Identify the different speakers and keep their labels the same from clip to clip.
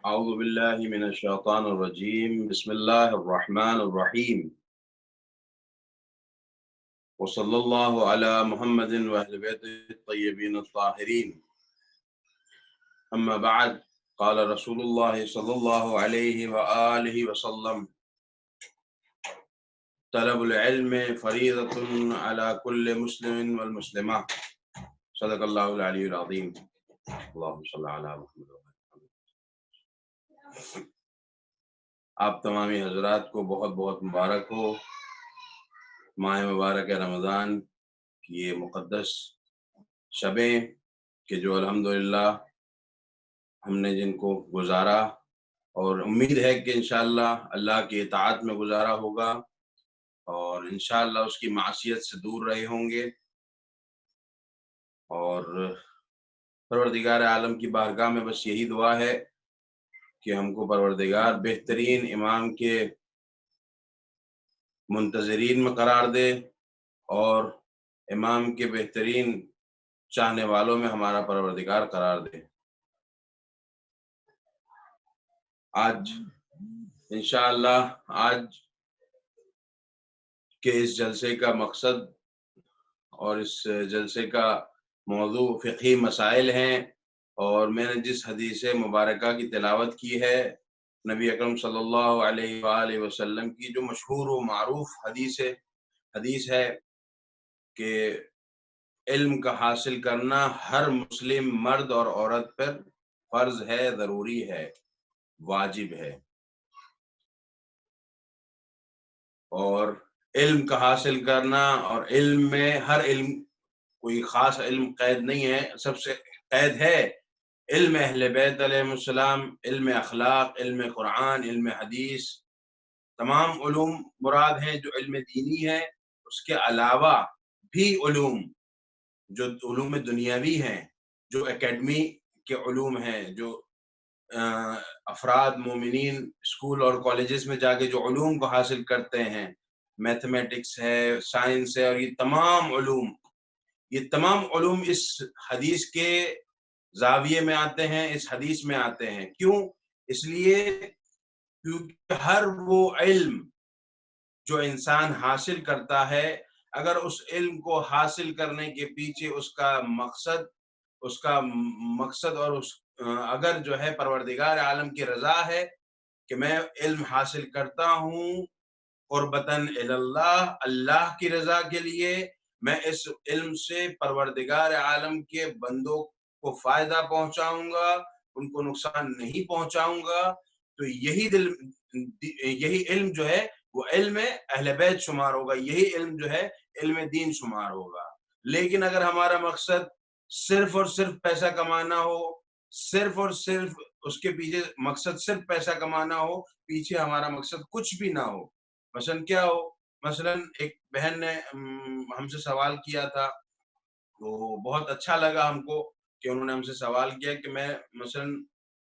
Speaker 1: اعوذ باللہ من الشیطان الرجیم بسم اللہ الرحمن الرحیم وصلی اللہ علی محمد واہل بیتہ الطیبین الطاہرین اما بعد قال رسول اللہ صلی اللہ علیہ وآلہ وسلم طلب العلم فریضۃ علی کل مسلم والمسلمہ صدق اللہ العلی العظیم اللہم صلی علی محمد. آپ تمامی حضرات کو بہت بہت مبارک ہو. ماہ مبارک رمضان کی یہ مقدس شبیں کہ جو الحمدللہ ہم نے جن کو گزارا اور امید ہے کہ انشاءاللہ اللہ کی اطاعت میں گزارا ہوگا اور انشاءاللہ اس کی معصیت سے دور رہے ہوں گے، اور پروردگار عالم کی بارگاہ میں بس یہی دعا ہے کہ ہم کو پروردگار بہترین امام کے منتظرین میں قرار دے اور امام کے بہترین چاہنے والوں میں ہمارا پروردگار قرار دے. آج انشاءاللہ آج کے اس جلسے کا مقصد اور اس جلسے کا موضوع فقہی مسائل ہیں، اور میں نے جس حدیث مبارکہ کی تلاوت کی ہے نبی اکرم صلی اللہ علیہ وآلہ وسلم کی، جو مشہور و معروف حدیث ہے کہ علم کا حاصل کرنا ہر مسلم مرد اور عورت پر فرض ہے، ضروری ہے، واجب ہے. اور علم کا حاصل کرنا، اور علم میں ہر علم، کوئی خاص علم قید نہیں ہے، سب سے قید ہے علم اہل بیت علیہ السلام، علم اخلاق، علم قرآن، علم حدیث، تمام علوم مراد ہیں جو علم دینی ہے. اس کے علاوہ بھی علوم جو علوم دنیاوی ہیں، جو اکیڈمی کے علوم ہیں، جو افراد مومنین اسکول اور کالجز میں جا کے جو علوم کو حاصل کرتے ہیں، میتھمیٹکس ہے، سائنس ہے، اور یہ تمام علوم اس حدیث کے زاویے میں آتے ہیں، اس حدیث میں آتے ہیں. کیوں؟ اس لیے کیونکہ ہر وہ علم جو انسان حاصل کرتا ہے، اگر اس علم کو حاصل کرنے کے پیچھے اس کا مقصد اور اگر جو ہے پروردگار عالم کی رضا ہے کہ میں علم حاصل کرتا ہوں قربتاً اللہ، اللہ کی رضا کے لیے، میں اس علم سے پروردگار عالم کے بندوں کو فائدہ پہنچاؤں گا، ان کو نقصان نہیں پہنچاؤں گا، تو یہی علم جو ہے وہ علم اہل بیت شمار ہوگا، یہی علم جو ہے علم دین شمار ہوگا. لیکن اگر ہمارا مقصد صرف اور صرف پیسہ کمانا ہو، صرف اور صرف اس کے پیچھے مقصد صرف پیسہ کمانا ہو، پیچھے ہمارا مقصد کچھ بھی نہ ہو، مثلا کیا ہو، مثلا ایک بہن نے ہم سے سوال کیا تھا، تو بہت اچھا لگا ہم کو کہ انہوں نے ہم سے سوال کیا کہ میں مثلا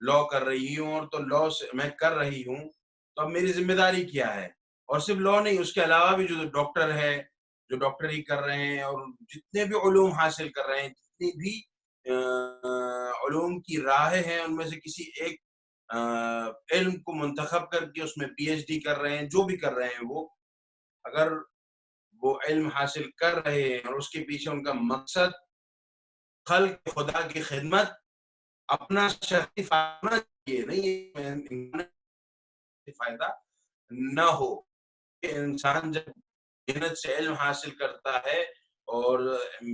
Speaker 1: لا کر رہی ہوں، اور تو لا سے میں کر رہی ہوں، تو اب میری ذمہ داری کیا ہے؟ اور صرف لا نہیں، اس کے علاوہ بھی جو ڈاکٹر ہے، جو ڈاکٹری کر رہے ہیں، اور جتنے بھی علوم حاصل کر رہے ہیں، جتنی بھی علوم کی راہیں ہیں، ان میں سے کسی ایک علم کو منتخب کر کے اس میں پی ایچ ڈی کر رہے ہیں، جو بھی کر رہے ہیں، وہ اگر وہ علم حاصل کر رہے ہیں اور اس کے پیچھے ان کا مقصد خلق خدا کی خدمت، اپنا شخصی فائدہ نہیں، فائدہ نہ ہو. انسان جب محنت سے علم حاصل کرتا ہے، اور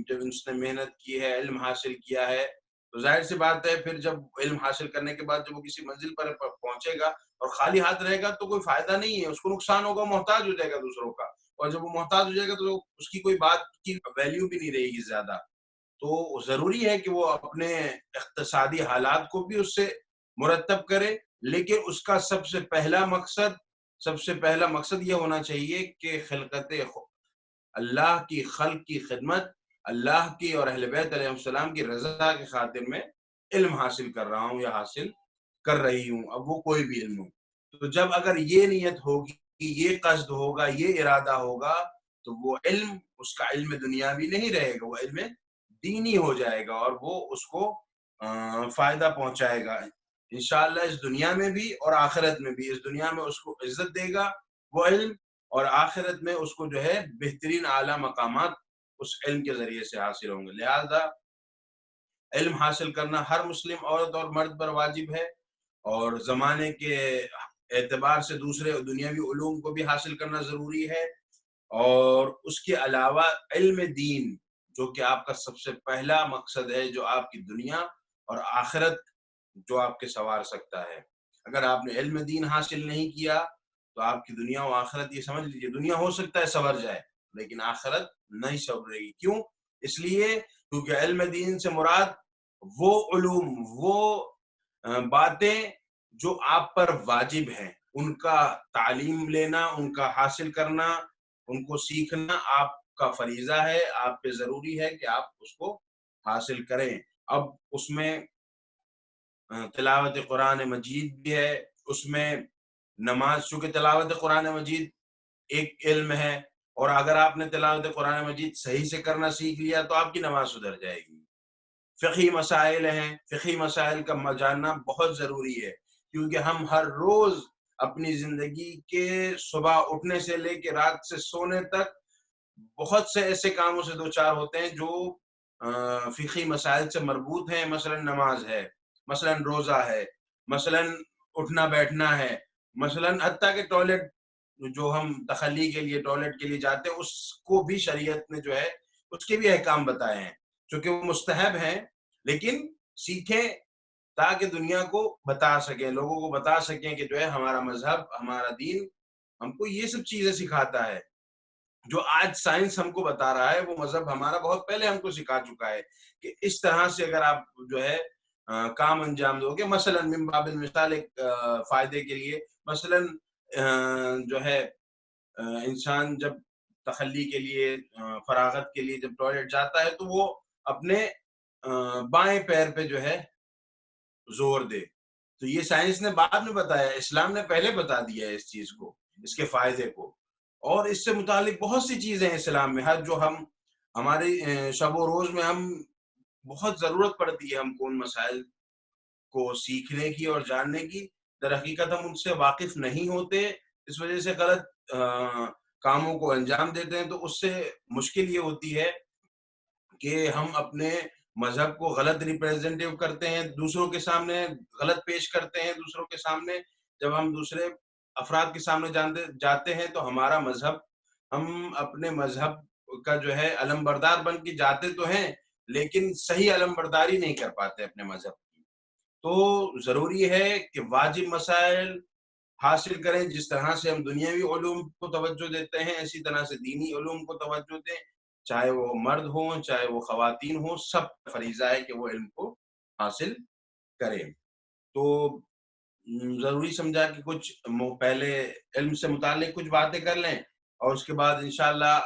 Speaker 1: جب اس نے محنت کی ہے، علم حاصل کیا ہے، تو ظاہر سی بات ہے پھر جب علم حاصل کرنے کے بعد جب وہ کسی منزل پر پہنچے گا اور خالی ہاتھ رہے گا تو کوئی فائدہ نہیں ہے، اس کو نقصان ہوگا، محتاج ہو جائے گا دوسروں کا، اور جب وہ محتاج ہو جائے گا تو اس کی کوئی بات کی ویلیو بھی نہیں رہے گی زیادہ. تو ضروری ہے کہ وہ اپنے اقتصادی حالات کو بھی اس سے مرتب کرے، لیکن اس کا سب سے پہلا مقصد یہ ہونا چاہیے کہ خلقت اللہ کی خلق کی خدمت، اللہ کی اور اہل بیت علیہ السلام کی رضا کی خاطر میں علم حاصل کر رہا ہوں یا حاصل کر رہی ہوں، اب وہ کوئی بھی علم ہو. تو جب اگر یہ نیت ہوگی، یہ قصد ہوگا، یہ ارادہ ہوگا، تو وہ علم اس کا علم دنیاوی نہیں رہے گا، وہ علم دینی ہو جائے گا، اور وہ اس کو فائدہ پہنچائے گا. انشاءاللہ اس دنیا میں بھی اور آخرت میں بھی. اس دنیا میں اس کو عزت دے گا وہ علم، اور آخرت میں اس کو جو ہے بہترین اعلیٰ مقامات اس علم کے ذریعے سے حاصل ہوں گے. لہذا علم حاصل کرنا ہر مسلم عورت اور مرد پر واجب ہے، اور زمانے کے اعتبار سے دوسرے دنیاوی علوم کو بھی حاصل کرنا ضروری ہے. اور اس کے علاوہ علم دین، جو کہ آپ کا سب سے پہلا مقصد ہے، جو آپ کی دنیا اور آخرت جو آپ کے سنوار سکتا ہے. اگر آپ نے علم دین حاصل نہیں کیا تو آپ کی دنیا و آخرت، یہ سمجھ لیجیے، دنیا ہو سکتا ہے سنور جائے لیکن آخرت نہیں سنورے گی. کیوں؟ اس لیے کیونکہ علم دین سے مراد وہ علوم، وہ باتیں جو آپ پر واجب ہیں، ان کا تعلیم لینا، ان کا حاصل کرنا، ان کو سیکھنا آپ کا فریضہ ہے، آپ پہ ضروری ہے کہ آپ اس کو حاصل کریں. اب اس میں تلاوت قرآن مجید بھی ہے، اس میں نماز، چونکہ تلاوت قرآن مجید ایک علم ہے، اور اگر آپ نے تلاوت قرآن مجید صحیح سے کرنا سیکھ لیا تو آپ کی نماز سدھر جائے گی. فقہی مسائل ہیں، فقہی مسائل کا جاننا بہت ضروری ہے، کیونکہ ہم ہر روز اپنی زندگی کے صبح اٹھنے سے لے کے رات سے سونے تک بہت سے ایسے کاموں سے دوچار ہوتے ہیں جو فقہی مسائل سے مربوط ہیں. مثلا نماز ہے، مثلا روزہ ہے، مثلا اٹھنا بیٹھنا ہے، مثلا حتیٰ کہ ٹوائلٹ، جو ہم تخلی کے لیے ٹوائلٹ کے لیے جاتے ہیں، اس کو بھی شریعت نے جو ہے اس کے بھی احکام بتائے ہیں، چونکہ وہ مستحب ہیں، لیکن سیکھیں تاکہ دنیا کو بتا سکیں، لوگوں کو بتا سکیں کہ جو ہے ہمارا مذہب، ہمارا دین ہم کو یہ سب چیزیں سکھاتا ہے. جو آج سائنس ہم کو بتا رہا ہے وہ مذہب ہمارا بہت پہلے ہم کو سکھا چکا ہے کہ اس طرح سے اگر آپ جو ہے کام انجام دو گے. مثلا من باب المثال، ایک فائدے کے لیے، مثلا جو ہے انسان جب تخلی کے لیے، فراغت کے لیے جب ٹوائلٹ جاتا ہے تو وہ اپنے بائیں پیر پہ جو ہے زور دے. تو یہ سائنس نے بعد میں بتایا، اسلام نے پہلے بتا دیا ہے اس چیز کو، اس کے فائدے کو. اور اس سے متعلق بہت سی چیزیں ہیں اسلام میں، ہر جو ہم ہماری شب و روز میں ہم بہت ضرورت پڑتی ہے ہم کو ان مسائل کو سیکھنے کی اور جاننے کی. در حقیقت ہم ان سے واقف نہیں ہوتے، اس وجہ سے غلط کاموں کو انجام دیتے ہیں. تو اس سے مشکل یہ ہوتی ہے کہ ہم اپنے مذہب کو غلط ریپریزنٹیو کرتے ہیں، دوسروں کے سامنے غلط پیش کرتے ہیں. دوسروں کے سامنے جب ہم دوسرے افراد کے سامنے جاتے ہیں تو ہمارا مذہب، ہم اپنے مذہب کا جو ہے علم بردار بن کے جاتے تو ہیں، لیکن صحیح علم برداری نہیں کر پاتے اپنے مذہب کی. تو ضروری ہے کہ واجب مسائل حاصل کریں. جس طرح سے ہم دنیاوی علوم کو توجہ دیتے ہیں، اسی طرح سے دینی علوم کو توجہ دیں، چاہے وہ مرد ہوں چاہے وہ خواتین ہوں، سب فریضہ ہے کہ وہ علم کو حاصل کریں. تو ضروری سمجھا کہ کچھ پہلے علم سے متعلق کچھ باتیں کر لیں، اور اس کے بعد انشاءاللہ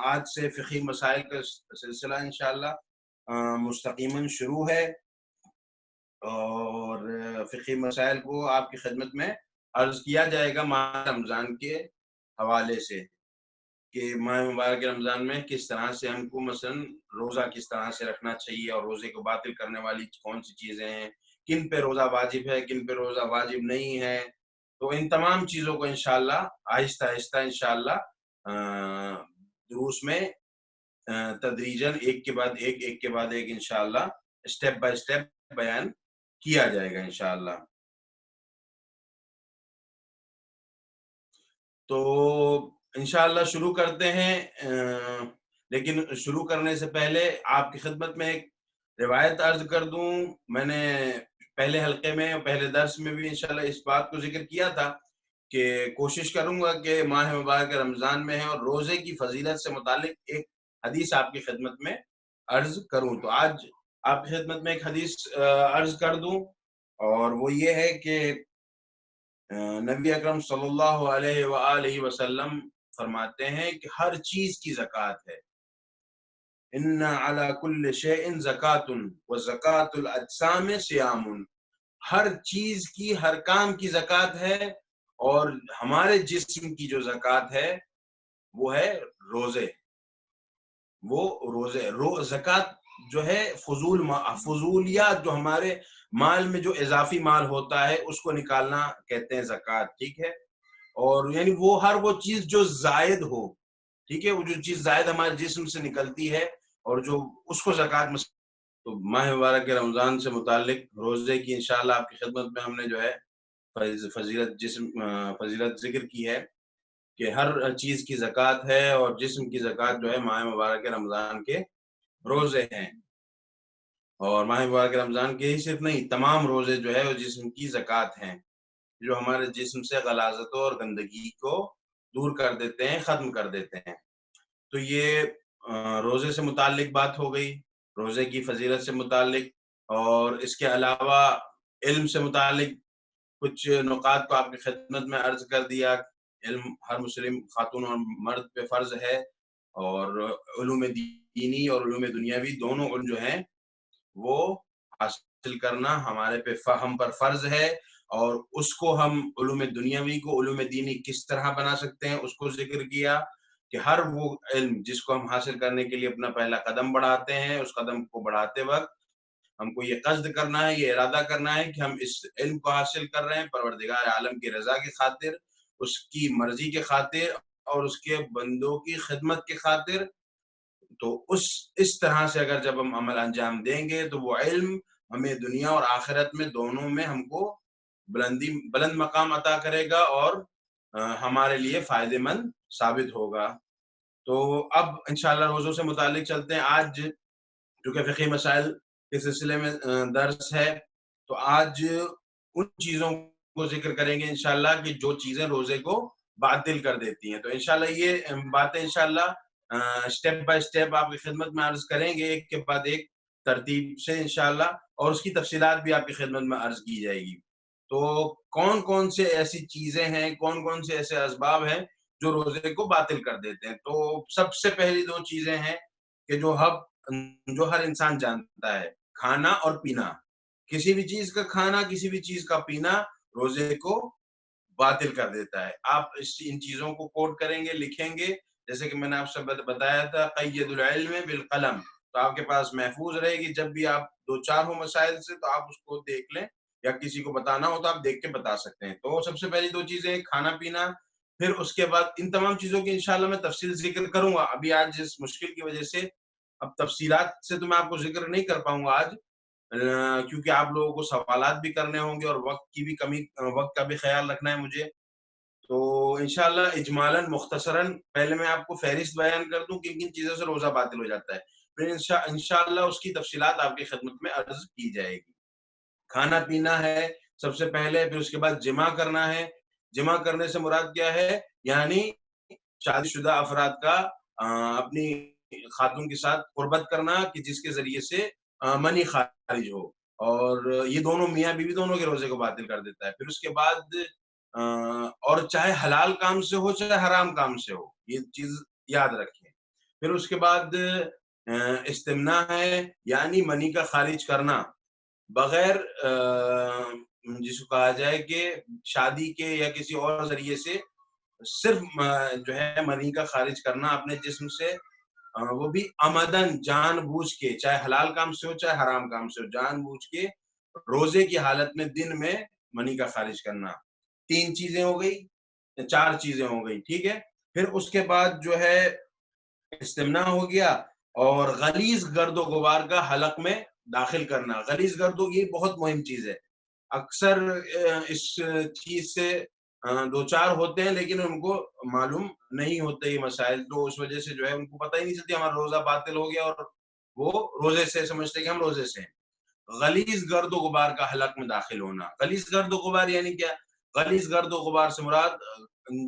Speaker 1: آج سے فقہی مسائل کا سلسلہ انشاءاللہ مستقیما شروع ہے. اور فقہی مسائل کو آپ کی خدمت میں عرض کیا جائے گا ماہ رمضان کے حوالے سے، کہ ماہ مبارک رمضان میں کس طرح سے ہم کو مثلا روزہ کس طرح سے رکھنا چاہیے، اور روزے کو باطل کرنے والی کون سی چیزیں ہیں، کن پہ روزہ واجب ہے، کن پہ روزہ واجب نہیں ہے. تو ان تمام چیزوں کو انشاءاللہ آہستہ آہستہ انشاءاللہ دروس میں تدریجاً ایک کے بعد ایک، ایک کے بعد ایک انشاءاللہ اسٹیپ بائی اسٹیپ بیان کیا جائے گا انشاءاللہ. تو انشاءاللہ شروع کرتے ہیں، لیکن شروع کرنے سے پہلے آپ کی خدمت میں ایک روایت عرض کر دوں. میں نے پہلے حلقے میں، پہلے درس میں بھی انشاءاللہ اس بات کو ذکر کیا تھا کہ کوشش کروں گا کہ ماہ مبارک رمضان میں ہے اور روزے کی فضیلت سے متعلق ایک حدیث آپ کی خدمت میں عرض کروں. تو آج آپ کی خدمت میں ایک حدیث عرض کر دوں، اور وہ یہ ہے کہ نبی اکرم صلی اللہ علیہ وآلہ وسلم فرماتے ہیں کہ ہر چیز کی زکوٰۃ ہے. ان علی کل شیء زکوٰۃ وزکوٰۃ الاجسام صیام. ہر چیز کی، ہر کام کی زکوٰۃ ہے، اور ہمارے جسم کی جو زکوٰۃ ہے وہ ہے روزے. وہ روزے، زکوٰۃ جو ہے فضولیات جو ہمارے مال میں جو اضافی مال ہوتا ہے اس کو نکالنا کہتے ہیں زکوٰۃ، ٹھیک ہے. اور یعنی وہ ہر وہ چیز جو زائد ہو، ٹھیک ہے، وہ جو چیز زائد ہمارے جسم سے نکلتی ہے اور جو اس کو زکوٰۃ میں. تو ماہ مبارک کے رمضان سے متعلق روزے کی انشاءاللہ آپ کی خدمت میں ہم نے جو ہے فضیلت ذکر کی ہے کہ ہر چیز کی زکوٰۃ ہے، اور جسم کی زکوٰۃ جو ہے ماہ مبارک رمضان کے روزے ہیں. اور ماہ مبارک رمضان کے ہی صرف نہیں، تمام روزے جو ہے وہ جسم کی زکوٰۃ ہیں، جو ہمارے جسم سے غلاظتوں اور گندگی کو دور کر دیتے ہیں، ختم کر دیتے ہیں. تو یہ روزے سے متعلق بات ہو گئی، روزے کی فضیلت سے متعلق. اور اس کے علاوہ علم سے متعلق کچھ نکات کو آپ کی خدمت میں عرض کر دیا. علم ہر مسلم خاتون اور مرد پہ فرض ہے، اور علوم دینی اور علوم دنیاوی دونوں علم جو ہیں وہ حاصل کرنا ہم پر فرض ہے. اور اس کو ہم علوم دنیاوی کو علوم دینی کس طرح بنا سکتے ہیں اس کو ذکر کیا کہ ہر وہ علم جس کو ہم حاصل کرنے کے لیے اپنا پہلا قدم بڑھاتے ہیں، اس قدم کو بڑھاتے وقت ہم کو یہ قصد کرنا ہے، یہ ارادہ کرنا ہے کہ ہم اس علم کو حاصل کر رہے ہیں پروردگار عالم کی رضا کی خاطر، اس کی مرضی کی خاطر اور اس کے بندوں کی خدمت کی خاطر. تو اس طرح سے اگر جب ہم عمل انجام دیں گے تو وہ علم ہمیں دنیا اور آخرت میں دونوں میں ہم کو بلند مقام عطا کرے گا اور ہمارے لیے فائدے مند ثابت ہوگا. تو اب انشاءاللہ روزوں سے متعلق چلتے ہیں. آج چونکہ فقہی مسائل کے سلسلے میں درس ہے، تو آج ان چیزوں کو ذکر کریں گے انشاءاللہ کہ جو چیزیں روزے کو باطل کر دیتی ہیں. تو انشاءاللہ یہ باتیں انشاءاللہ سٹیپ بائی سٹیپ آپ کی خدمت میں عرض کریں گے، ایک کے بعد ایک ترتیب سے انشاءاللہ، اور اس کی تفصیلات بھی آپ کی خدمت میں عرض کی جائے گی. تو کون کون سے ایسی چیزیں ہیں، کون کون سے ایسے اسباب ہیں جو روزے کو باطل کر دیتے ہیں؟ تو سب سے پہلی دو چیزیں ہیں کہ جو ہر انسان جانتا ہے، کھانا اور پینا. کسی بھی چیز کا کھانا، کسی بھی چیز کا پینا روزے کو باطل کر دیتا ہے. آپ ان چیزوں کو کوٹ کریں گے، لکھیں گے، جیسے کہ میں نے آپ سے بتایا تھا قید العلم بالقلم. تو آپ کے پاس محفوظ رہے گی، جب بھی آپ دو چار ہو مسائل سے تو آپ اس کو دیکھ لیں، یا کسی کو بتانا ہو تو آپ دیکھ کے بتا سکتے ہیں. تو سب سے پہلی دو چیزیں کھانا پینا. پھر اس کے بعد ان تمام چیزوں کی انشاءاللہ میں تفصیل ذکر کروں گا. ابھی آج اس مشکل کی وجہ سے اب تفصیلات سے تو میں آپ کو ذکر نہیں کر پاؤں گا آج، کیونکہ آپ لوگوں کو سوالات بھی کرنے ہوں گے اور وقت کا بھی خیال رکھنا ہے مجھے. تو انشاءاللہ اجمالاً مختصراً پہلے میں آپ کو فہرست بیان کر دوں کہ کن چیزوں سے روزہ باطل ہو جاتا ہے، پھر انشاءاللہ اس کی تفصیلات آپ کی خدمت میں عرض کی جائے گی. کھانا پینا ہے سب سے پہلے، پھر اس کے بعد جمع کرنا ہے. جمع کرنے سے مراد کیا ہے؟ یعنی شادی شدہ افراد کا اپنی خاتون کے ساتھ قربت کرنا کہ جس کے ذریعے سے منی خارج ہو، اور یہ دونوں میاں بیوی دونوں کے روزے کو باطل کر دیتا ہے. پھر اس کے بعد اور چاہے حلال کام سے ہو چاہے حرام کام سے ہو، یہ چیز یاد رکھیں. پھر اس کے بعد استمنا ہے، یعنی منی کا خارج کرنا بغیر جس کو کہا جائے کہ شادی کے یا کسی اور ذریعے سے، صرف جو ہے منی کا خارج کرنا اپنے جسم سے، وہ بھی عمدن جان بوجھ کے، چاہے حلال کام سے ہو چاہے حرام کام سے ہو، جان بوجھ کے روزے کی حالت میں دن میں منی کا خارج کرنا. 3 چیزیں ہو گئی، 4 چیزیں ہو گئی، ٹھیک ہے. پھر اس کے بعد جو ہے استمنا ہو گیا، اور غلیظ گرد و غبار کا حلق میں داخل کرنا. غلیظ گرد و، یہ بہت مہم چیز ہے. اکثر اس چیز سے دو چار ہوتے ہیں لیکن ان کو معلوم نہیں ہوتے یہ مسائل، تو اس وجہ سے جو ہے ان کو پتہ ہی نہیں چلتی ہمارا روزہ باطل ہو گیا، اور وہ روزے سے سمجھتے کہ ہم روزے سے ہیں. غلیظ گرد و غبار کا حلق میں داخل ہونا. غلیظ گرد و غبار یعنی کیا؟ غلیظ گرد و غبار سے مراد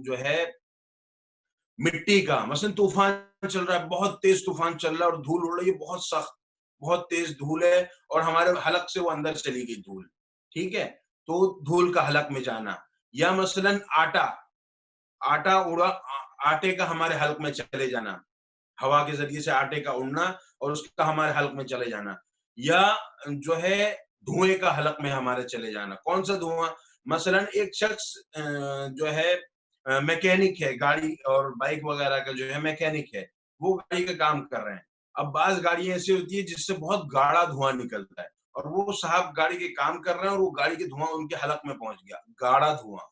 Speaker 1: جو ہے مٹی کا، مثلا طوفان چل رہا ہے، بہت تیز طوفان چل رہا ہے اور دھول اڑ رہی ہے، بہت سخت، بہت تیز دھول ہے، اور ہمارے حلق سے وہ اندر چلی گئی دھول، ٹھیک ہے. تو دھول کا حلق میں جانا. یا مثلا آٹا اڑا، آٹے کا ہمارے حلق میں چلے جانا، ہوا کے ذریعے سے آٹے کا اڑنا اور اس کا ہمارے حلق میں چلے جانا. یا جو ہے دھوئیں کا حلق میں ہمارے چلے جانا. کون سا دھواں؟ مثلا ایک شخص جو ہے میکینک ہے، گاڑی اور بائک وغیرہ کا جو ہے میکینک ہے، وہ گاڑی کا کام کر رہے ہیں. اب بعض گاڑیاں ایسی ہوتی ہے جس سے بہت گاڑا دھواں نکلتا ہے، اور وہ صاحب گاڑی کے کام کر رہے ہیں اور وہ گاڑی کے دھواں ان کے حلق میں پہنچ گیا، گاڑا دھواں.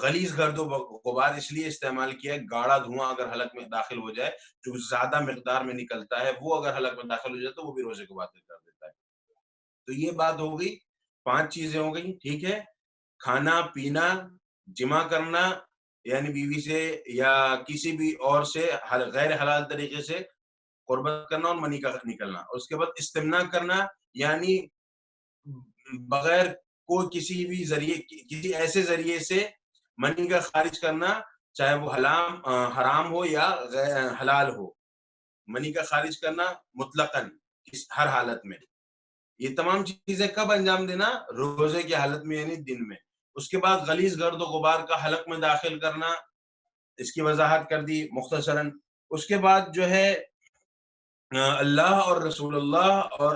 Speaker 1: غلیظ گرد و غبار اس لیے استعمال کیا ہے، گاڑا دھواں اگر حلق میں داخل ہو جائے جو زیادہ مقدار میں نکلتا ہے، وہ اگر حلق میں داخل ہو جائے تو وہ بھی روزے کو باطل کر دیتا ہے. تو یہ بات ہو گئی، 5 چیزیں ہو گئی، ٹھیک ہے. کھانا پینا، جمع کرنا یعنی بیوی سے یا کسی بھی اور سے غیر حلال طریقے سے قربت کرنا اور منی کا نکلنا. اس کے بعد استمنا کرنا یعنی بغیر کوئی کسی بھی ذریعے، کسی ایسے ذریعے سے منی کا خارج کرنا، چاہے وہ حرام ہو یا حلال ہو. منی کا خارج کرنا مطلقاً ہر حالت میں. یہ تمام چیزیں کب انجام دینا؟ روزے کی حالت میں یعنی دن میں. اس کے بعد غلیظ گرد و غبار کا حلق میں داخل کرنا، اس کی وضاحت کر دی مختصراً. اس کے بعد جو ہے اللہ اور رسول اللہ اور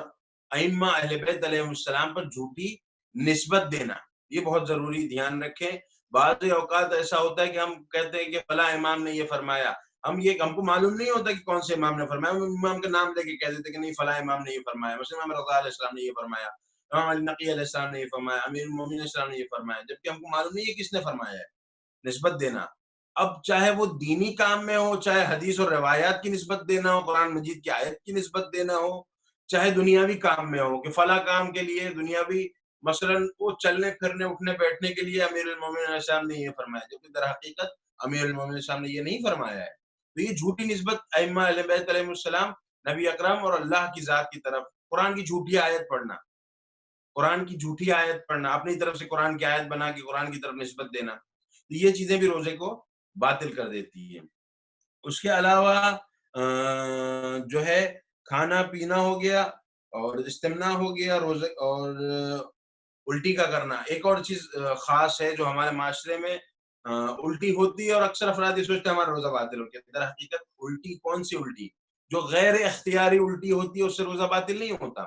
Speaker 1: ائمہ اہل بیت علیہ السلام پر جھوٹی نسبت دینا، یہ بہت ضروری، دھیان رکھیں. بعض اوقات ایسا ہوتا ہے کہ ہم کہتے ہیں کہ فلاں امام نے یہ فرمایا، ہم کو معلوم نہیں ہوتا کہ کون سے امام نے فرمایا، ہم امام کا نام لے کے کہہ دیتے کہ نہیں فلاں امام نے یہ فرمایا، مثلا امام رضا علیہ السلام نے یہ فرمایا، امام علی نقی علیہ السلام نے یہ فرمایا، امیر المومنین علیہ السلام نے یہ فرمایا، جبکہ ہم کو معلوم نہیں ہے کس نے فرمایا ہے. نسبت دینا، اب چاہے وہ دینی کام میں ہو، چاہے حدیث اور روایات کی نسبت دینا ہو، قرآن مجید کی آیت کی نسبت دینا ہو، چاہے دنیاوی کام میں ہو کہ فلاں کام کے لیے دنیاوی مثلاً وہ چلنے پھرنے اٹھنے بیٹھنے کے لیے امیر المومنین علیہ السلام نے یہ فرمایا، جبکہ در حقیقت امیر المومنین علیہ السلام نے یہ نہیں فرمایا ہے. تو یہ جھوٹی نسبت ائمہ اہل بیت علیہ السلام، نبی اکرم اور اللہ کی ذات کی طرف. قرآن کی جھوٹی آیت پڑھنا، قرآن کی جھوٹی آیت پڑھنا، اپنی طرف سے قرآن کی آیت بنا کے قرآن کی طرف نسبت دینا، تو یہ چیزیں بھی روزے کو باطل کر دیتی ہیں. اس کے علاوہ جو ہے کھانا پینا ہو گیا اور استمنا ہو گیا، روزے اور الٹی کا کرنا. ایک اور چیز خاص ہے جو ہمارے معاشرے میں الٹی ہوتی ہے اور اکثر افراد یہ سوچتے ہیں ہمارا روزہ باطل ہو گیا. در حقیقت الٹی کون سی الٹی؟ جو غیر اختیاری الٹی ہوتی ہے اس سے روزہ باطل نہیں ہوتا.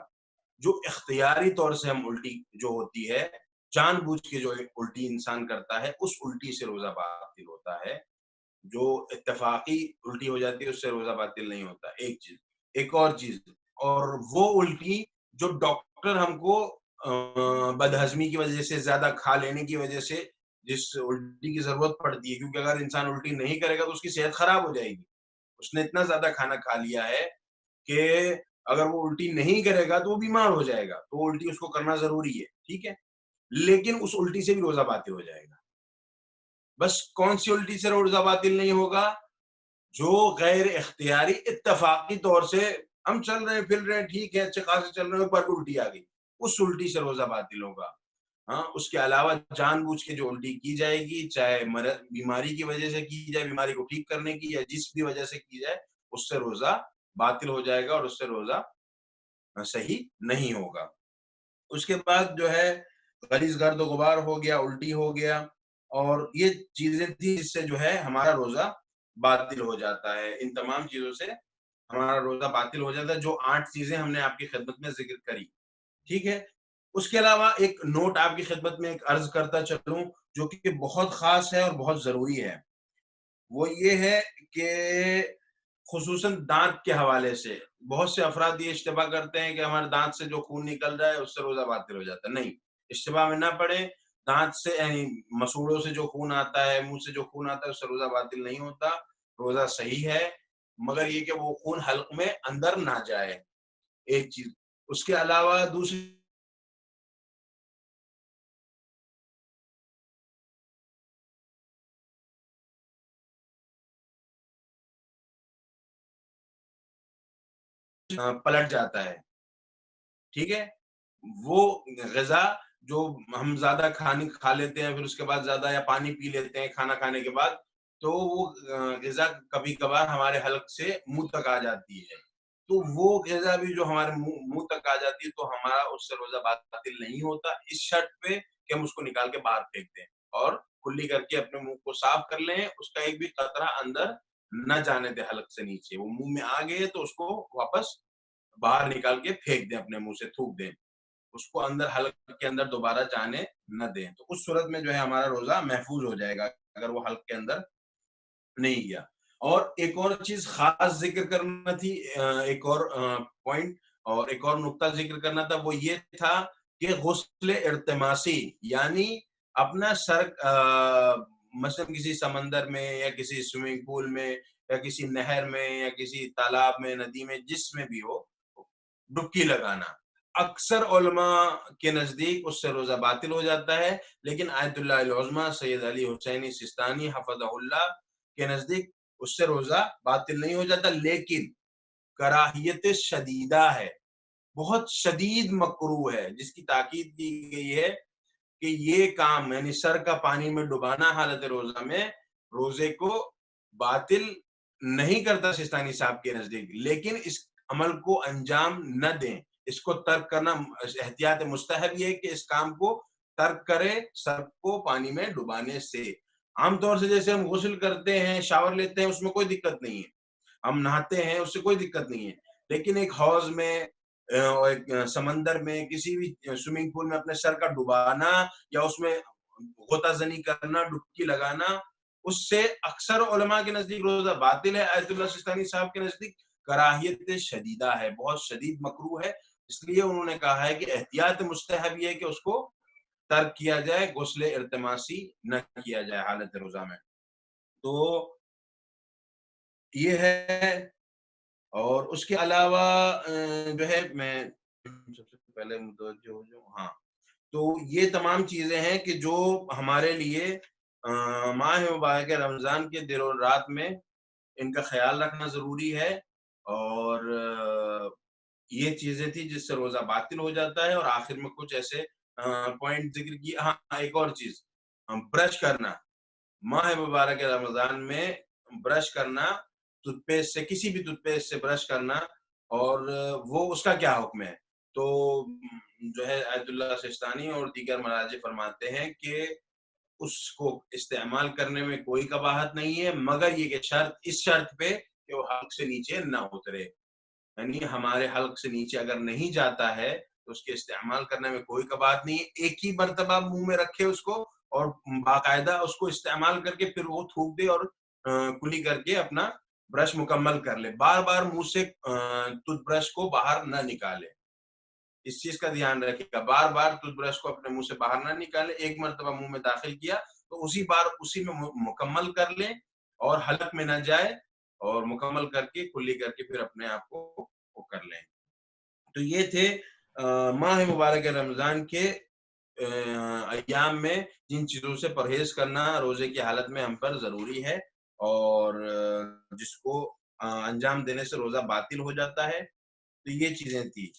Speaker 1: جو اختیاری طور سے ہم الٹی جو ہوتی ہے، جان بوجھ کے جو الٹی انسان کرتا ہے، اس الٹی سے روزہ باطل ہوتا ہے. جو اتفاقی الٹی ہو جاتی ہے اس سے روزہ باطل نہیں ہوتا. ایک چیز. ایک اور چیز، اور وہ الٹی جو ڈاکٹر ہم کو بدہضمی کی وجہ سے، زیادہ کھا لینے کی وجہ سے جس الٹی کی ضرورت پڑتی ہے، کیونکہ اگر انسان الٹی نہیں کرے گا تو اس کی صحت خراب ہو جائے گی. اس نے اتنا زیادہ کھانا کھا لیا ہے کہ اگر وہ الٹی نہیں کرے گا تو وہ بیمار ہو جائے گا، تو الٹی اس کو کرنا ضروری ہے، ٹھیک ہے. لیکن اس الٹی سے بھی روزہ باطل ہو جائے گا. بس کون سی الٹی سے روزہ باطل نہیں ہوگا؟ جو غیر اختیاری اتفاقی طور سے ہم چل رہے ہیں پھر رہے ہیں، ٹھیک ہے، اچھے خاصے چل رہے ہیں، پر الٹی آ گئی، اس الٹی سے روزہ باطل ہوگا. ہاں، اس کے علاوہ جان بوجھ کے جو الٹی کی جائے گی، چاہے بیماری کی وجہ سے کی جائے، بیماری کو ٹھیک کرنے کی، یا جس بھی وجہ سے کی جائے، اس سے روزہ باطل ہو جائے گا اور اس سے روزہ صحیح نہیں ہوگا. اس کے بعد جو ہے غلیظ گرد و غبار ہو گیا، الٹی ہو گیا، اور یہ چیزیں تھی جس سے جو ہے ہمارا روزہ باطل ہو جاتا ہے. ان تمام چیزوں سے ہمارا روزہ باطل ہو جاتا ہے، جو 8 چیزیں ہم نے آپ کی خدمت میں ذکر کری، ٹھیک ہے. اس کے علاوہ ایک نوٹ آپ کی خدمت میں ایک عرض کرتا چلوں جو کہ بہت خاص ہے اور بہت ضروری ہے. وہ یہ ہے کہ خصوصاً دانت کے حوالے سے بہت سے افراد یہ اشتباہ کرتے ہیں کہ ہمارے دانت سے جو خون نکل رہا ہے اس سے روزہ باطل ہو جاتا ہے. نہیں، اشتباہ میں نہ پڑے. دانت سے یعنی مسوڑوں سے جو خون آتا ہے، منہ سے جو خون آتا ہے، اس سے روزہ باطل نہیں ہوتا، روزہ صحیح ہے، مگر یہ کہ وہ خون حلق میں اندر نہ جائے. ایک چیز. اس کے علاوہ دوسری پلٹ جاتا ہے، ٹھیک ہے. وہ غذا جو ہم زیادہ کھا لیتے ہیں، پھر اس کے بعد زیادہ یا پانی پی لیتے ہیں کھانا کھانے کے بعد، تو وہ غذا کبھی کبھار ہمارے حلق سے منہ تک آ جاتی ہے. تو وہ غذا بھی جو ہمارے منہ تک آ جاتی ہے تو ہمارا اس سے روزہ باطل نہیں ہوتا، اس شرط پہ کہ ہم اس کو نکال کے باہر پھینک دیں اور کلی کر کے اپنے منہ کو صاف کر لیں، اس کا ایک بھی قطرہ اندر نہ جانے دے حلق سے نیچے. وہ منہ میں آ گئے تو اس کو واپس باہر نکال کے پھینک دیں، اپنے منہ سے تھوک دیں، اس کو اندر حلق کے اندر دوبارہ جانے نہ دیں. تو اس صورت میں جو ہے ہمارا روزہ محفوظ ہو جائے گا اگر وہ حلق کے اندر نہیں گیا. اور ایک اور چیز خاص ذکر کرنا تھی، ایک اور پوائنٹ اور ایک اور نقطہ ذکر کرنا تھا، وہ یہ تھا کہ غسل ارتماسی، یعنی اپنا سر مثلا کسی سمندر میں یا کسی سوئمنگ پول میں یا کسی نہر میں یا کسی تالاب میں، ندی میں، جس میں بھی ہو، ڈبکی لگانا۔ اکثر علماء کے نزدیک اس سے روزہ باطل ہو جاتا ہے، لیکن آیت اللہ العظمیٰ سید علی حسینی سستانی حفظہ اللہ کے نزدیک اس سے روزہ باطل نہیں ہو جاتا، لیکن کراہیت شدیدہ ہے، بہت شدید مکروہ ہے، جس کی تاکید کی گئی ہے کہ یہ کام یعنی سر کا پانی میں ڈبانا حالت روزہ میں روزے کو باطل نہیں کرتا سستانی صاحب کے نزدیک، لیکن اس عمل کو انجام نہ دیں، اس کو ترک کرنا احتیاط مستحب یہ ہے کہ اس کام کو ترک کرے سر کو پانی میں ڈبانے سے۔ عام طور سے جیسے ہم غسل کرتے ہیں، شاور لیتے ہیں، اس میں کوئی دقت نہیں ہے، ہم نہاتے ہیں، اس سے کوئی دقت نہیں ہے، لیکن ایک حوض میں، ایک سمندر میں، کسی بھی سوئمنگ پول میں اپنے سر کا ڈبانا یا اس میں غوطہ زنی کرنا، ڈبکی لگانا، اس سے اکثر علماء کے نزدیک روزہ باطل ہے، آیت اللہ سستانی صاحب کے نزدیک کراہیت شدیدہ ہے، بہت شدید مکروہ ہے، اس لیے انہوں نے کہا ہے کہ احتیاط مستحب یہ ہے کہ اس کو ترک کیا جائے، غسل ارتماسی نہ کیا جائے حالت روزہ میں۔ تو یہ ہے، اور اس کے علاوہ جو ہے میں سب سے پہلے متوجہ ہو جاؤں، ہاں، تو یہ تمام چیزیں ہیں کہ جو ہمارے لیے ماہ مبارک رمضان کے دن اور رات میں ان کا خیال رکھنا ضروری ہے، اور یہ چیزیں تھی جس سے روزہ باطل ہو جاتا ہے۔ اور آخر میں کچھ ایسے پوائنٹ ذکر کیے، ہاں ایک اور چیز، برش کرنا ماہ مبارک رمضان میں، برش کرنا ٹوتھ پیسٹ سے، کسی بھی ٹوتھ پیسٹ سے برش کرنا، اور وہ اس کا کیا حکم ہے؟ تو جو ہے آیت اللہ سستانی اور دیگر مراجع فرماتے ہیں کہ اس کو استعمال کرنے میں کوئی قباحت نہیں ہے، مگر یہ کہ اس شرط پہ کہ وہ حلق سے نیچے نہ اترے، یعنی ہمارے حلق سے نیچے اگر نہیں جاتا ہے تو اس کے استعمال کرنے میں کوئی قباحت نہیں ہے، ایک ہی مرتبہ منہ میں رکھے اس کو اور باقاعدہ اس کو استعمال کر کے پھر وہ تھوک دے اور کلی کر کے اپنا برش مکمل کر لے، بار بار منہ سے ٹوتھ برش کو باہر نہ نکالے، اس چیز کا دھیان رکھے گا، بار بار ٹوتھ برش کو اپنے منہ سے باہر نہ نکالے، ایک مرتبہ منہ میں داخل کیا تو اسی میں مکمل کر لیں اور حلق میں نہ جائے، اور مکمل کر کے کلی کر کے پھر اپنے آپ کو کر لیں۔ تو یہ تھے ماہ مبارک رمضان کے ایام میں جن چیزوں سے پرہیز کرنا روزے کی حالت میں ہم پر ضروری ہے، اور جس کو انجام دینے سے روزہ باطل ہو جاتا ہے، تو یہ چیزیں تھی۔